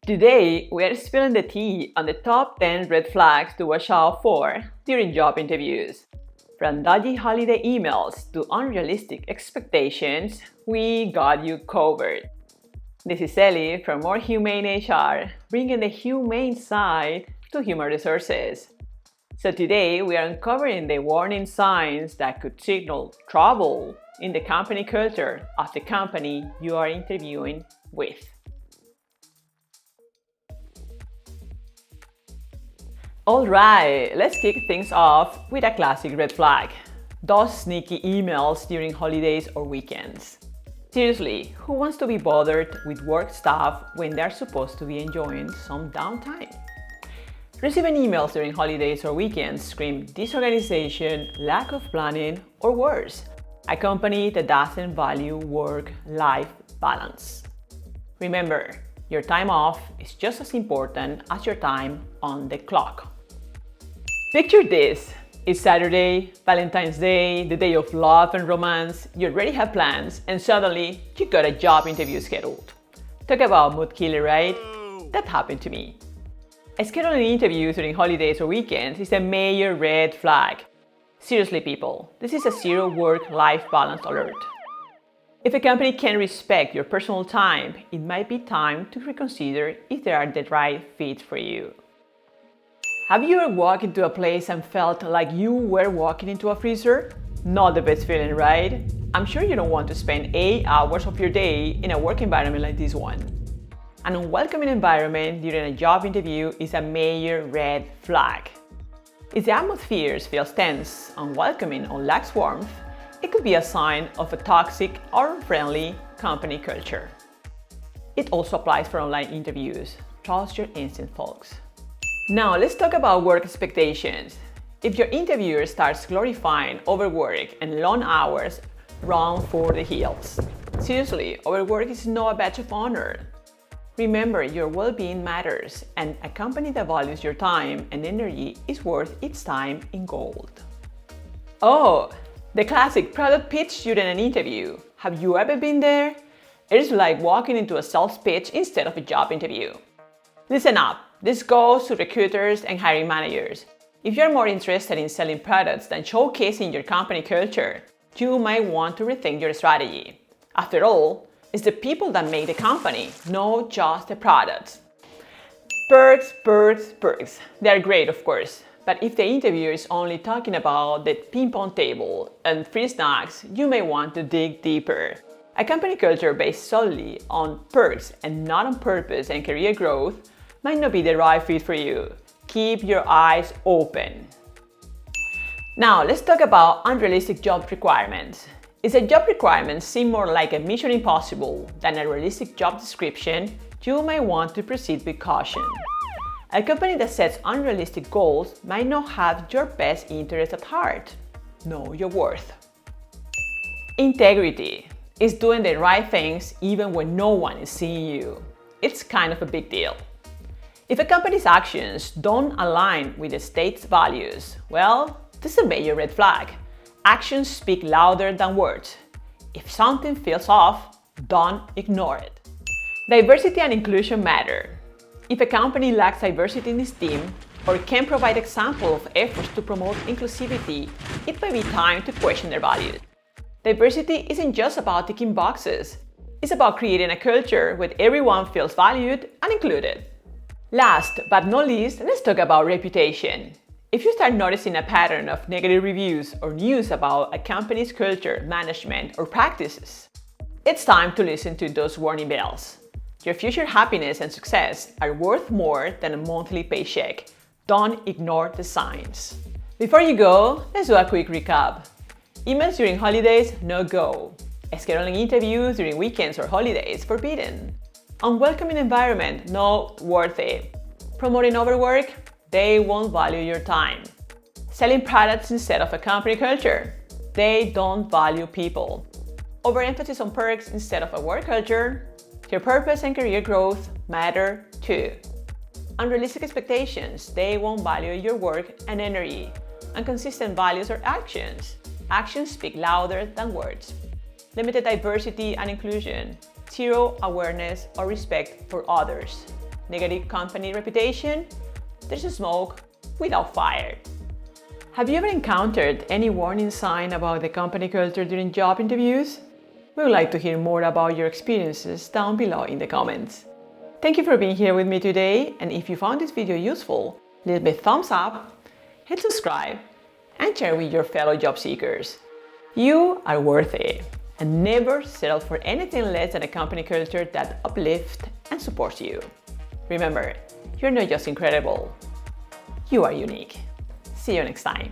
Today, we are spilling the tea on the top 10 red flags to watch out for during job interviews. From dodgy holiday emails to unrealistic expectations, we got you covered. This is Ellie from More Humane HR, bringing the humane side to human resources. So today, we are uncovering the warning signs that could signal trouble in the company culture of the company you are interviewing with. Alright, let's kick things off with a classic red flag. Those sneaky emails during holidays or weekends. Seriously, who wants to be bothered with work stuff when they're supposed to be enjoying some downtime? Receiving emails during holidays or weekends scream disorganization, lack of planning, or worse, a company that doesn't value work-life balance. Remember, your time off is just as important as your time on the clock. Picture this. It's Saturday, Valentine's Day, the day of love and romance, you already have plans, and suddenly you got a job interview scheduled. Talk about mood killer, right? That happened to me. Scheduling interviews during holidays or weekends is a major red flag. Seriously, people, this is a zero work-life balance alert. If a company can respect your personal time, it might be time to reconsider if they are the right fit for you. Have you ever walked into a place and felt like you were walking into a freezer? Not the best feeling, right? I'm sure you don't want to spend 8 hours of your day in a work environment like this one. An unwelcoming environment during a job interview is a major red flag. If the atmosphere feels tense, unwelcoming, or lacks warmth, it could be a sign of a toxic or unfriendly company culture. It also applies for online interviews. Trust your instinct, folks. Now, let's talk about work expectations. If your interviewer starts glorifying overwork and long hours, run for the hills. Seriously, overwork is not a badge of honor. Remember, your well-being matters, and a company that values your time and energy is worth its time in gold. Oh, the classic product pitch during an interview. Have you ever been there? It's like walking into a sales pitch instead of a job interview. Listen up, this goes to recruiters and hiring managers. If you're more interested in selling products than showcasing your company culture, you might want to rethink your strategy. After all, it's the people that make the company, not just the products. Perks, perks, perks. They're great, of course. But if the interviewer is only talking about the ping pong table and free snacks, you may want to dig deeper. A company culture based solely on perks and not on purpose and career growth might not be the right fit for you. Keep your eyes open. Now, let's talk about unrealistic job requirements. If a job requirement seems more like a mission impossible than a realistic job description, you might want to proceed with caution. A company that sets unrealistic goals might not have your best interest at heart. Know your worth. Integrity is doing the right things even when no one is seeing you. It's kind of a big deal. If a company's actions don't align with the state's values, well, this is a major red flag. Actions speak louder than words. If something feels off, don't ignore it. Diversity and inclusion matter. If a company lacks diversity in its team or can't provide examples of efforts to promote inclusivity, it may be time to question their values. Diversity isn't just about ticking boxes. It's about creating a culture where everyone feels valued and included. Last but not least, let's talk about reputation. If you start noticing a pattern of negative reviews or news about a company's culture, management, or practices, it's time to listen to those warning bells. Your future happiness and success are worth more than a monthly paycheck. Don't ignore the signs. Before you go, let's do a quick recap. Emails during holidays, no go. Scheduling interviews during weekends or holidays, forbidden. Unwelcoming environment, not worth it. Promoting overwork, they won't value your time. Selling products instead of a company culture, they don't value people. Overemphasis on perks instead of a work culture, your purpose and career growth matter too. Unrealistic expectations, they won't value your work and energy. Inconsistent values or actions, actions speak louder than words. Limited diversity and inclusion, zero awareness or respect for others. negative company reputation, there's smoke without fire. Have you ever encountered any warning sign about the company culture during job interviews? We would like to hear more about your experiences down below in the comments. Thank you for being here with me today, and if you found this video useful, leave me a thumbs up, hit subscribe, and share with your fellow job seekers. You are worth it, and never settle for anything less than a company culture that uplifts and supports you. Remember, you're not just incredible, you are unique. See you next time.